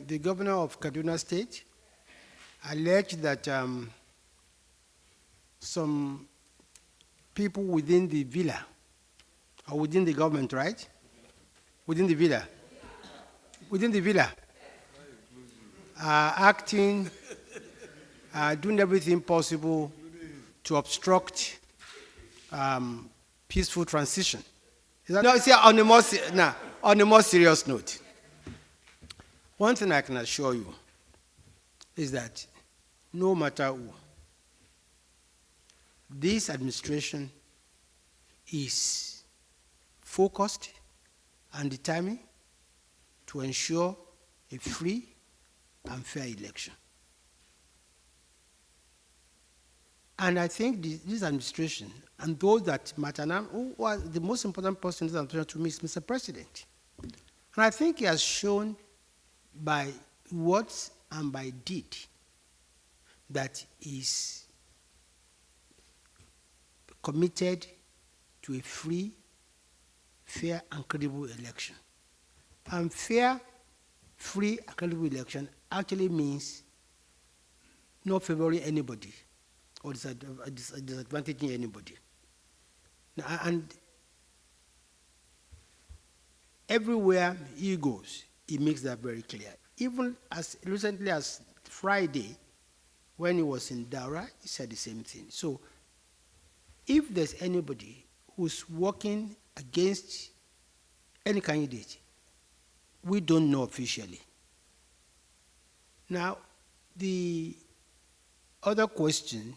the governor of Kaduna State alleged that some people within the villa, or within the government, right? Within the villa. Within the villa. Acting, doing everything possible to obstruct peaceful transition. No, see, on a more serious note, one thing I can assure you is that no matter who, this administration is focused and determined to ensure a free and fair election. And I think this administration, and those that matter now, who was the most important person in this administration to me is Mr. President. And I think he has shown by words and by deed that is committed to a free, fair, and credible election. And fair, free, and credible election actually means not favoring anybody or disadvantaging anybody. And everywhere he goes, he makes that very clear. Even as recently as Friday, when he was in Daura, he said the same thing. So if there's anybody who's working against any candidate, we don't know officially. Now, the other question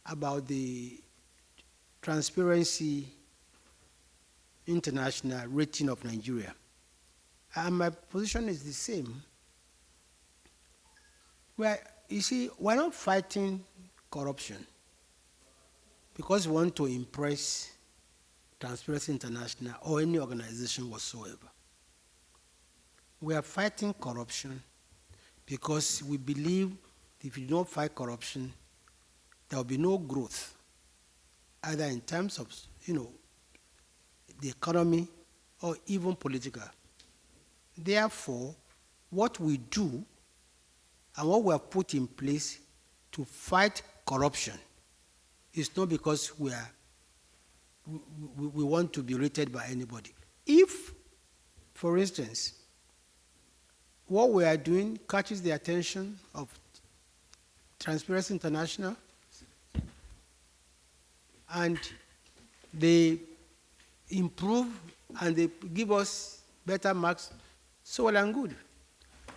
about the Transparency International rating of Nigeria, and my position is the same. Well, you see, we're not fighting corruption because we want to impress Transparency International or any organization whatsoever. We are fighting corruption because we believe if you don't fight corruption, there will be no growth, either in terms of, the economy or even political. Therefore, what we do and what we have put in place to fight corruption is not because we want to be rated by anybody. If, for instance, what we are doing catches the attention of Transparency International and they improve and they give us better marks, so well and good.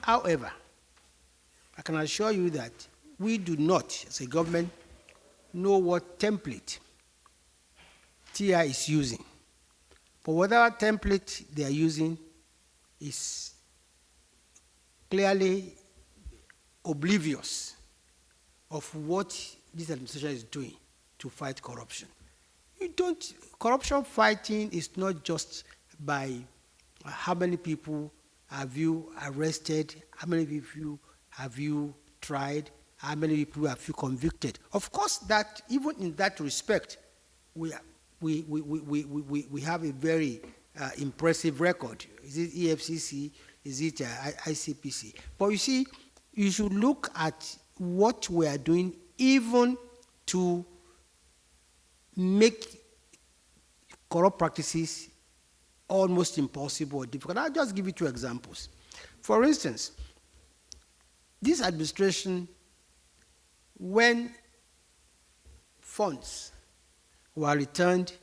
However, I can assure you that we do not, as a government, know what template TI is using. But whatever template they are using is clearly oblivious of what this administration is doing to fight corruption. Corruption fighting is not just by how many people have you arrested, how many people have you tried, how many people have you convicted. Of course, that even in that respect, we have a very impressive record. Is it EFCC? Is it ICPC? But you see, you should look at what we are doing even to make corrupt practices almost impossible or difficult. I'll just give you two examples. For instance, this administration, when funds were returned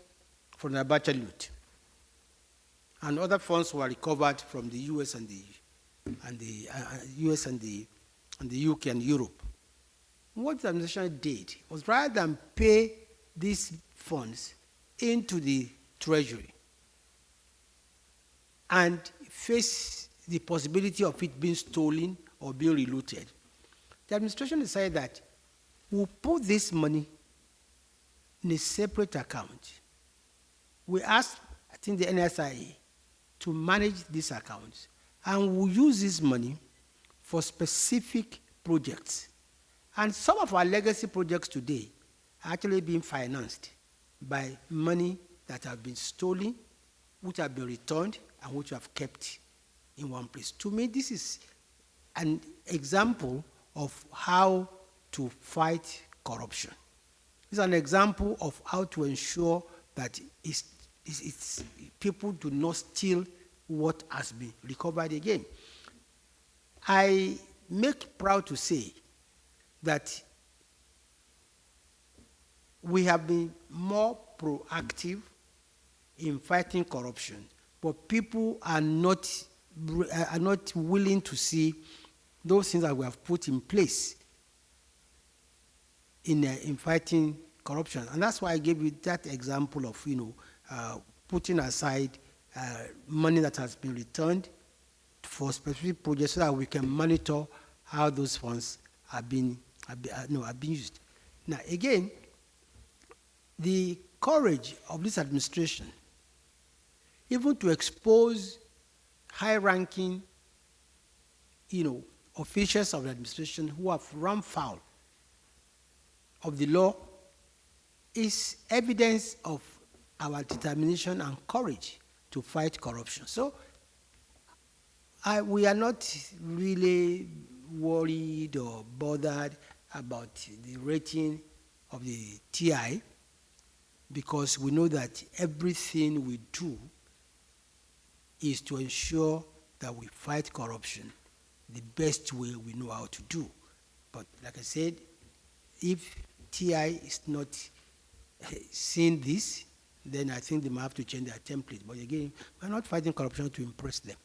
from the Abacha loot, and other funds were recovered from the US and the UK and Europe, what the administration did was, rather than pay these funds into the treasury and face the possibility of it being stolen or being relooted, the administration decided that we'll put this money in a separate account. We asked, I think, the NSIA to manage these accounts, and we'll use this money for specific projects. And some of our legacy projects today are actually being financed by money that have been stolen, which have been returned, and which we have kept in one place. To me, this is an example of how to fight corruption. It's an example of how to ensure that people do not steal what has been recovered again. I make proud to say that we have been more proactive in fighting corruption, but people are not willing to see those things that we have put in place in fighting corruption. And that's why I gave you that example of, putting aside money that has been returned for specific projects so that we can monitor how those funds are being used. Now, again, the courage of this administration, even to expose high-ranking, officials of the administration who have run foul of the law, is evidence of our determination and courage to fight corruption. So we are not really worried or bothered about the rating of the TI, because we know that everything we do is to ensure that we fight corruption the best way we know how to do. But like I said, if TI is not seeing this, then I think they might have to change their template. But again, we're not fighting corruption to impress them.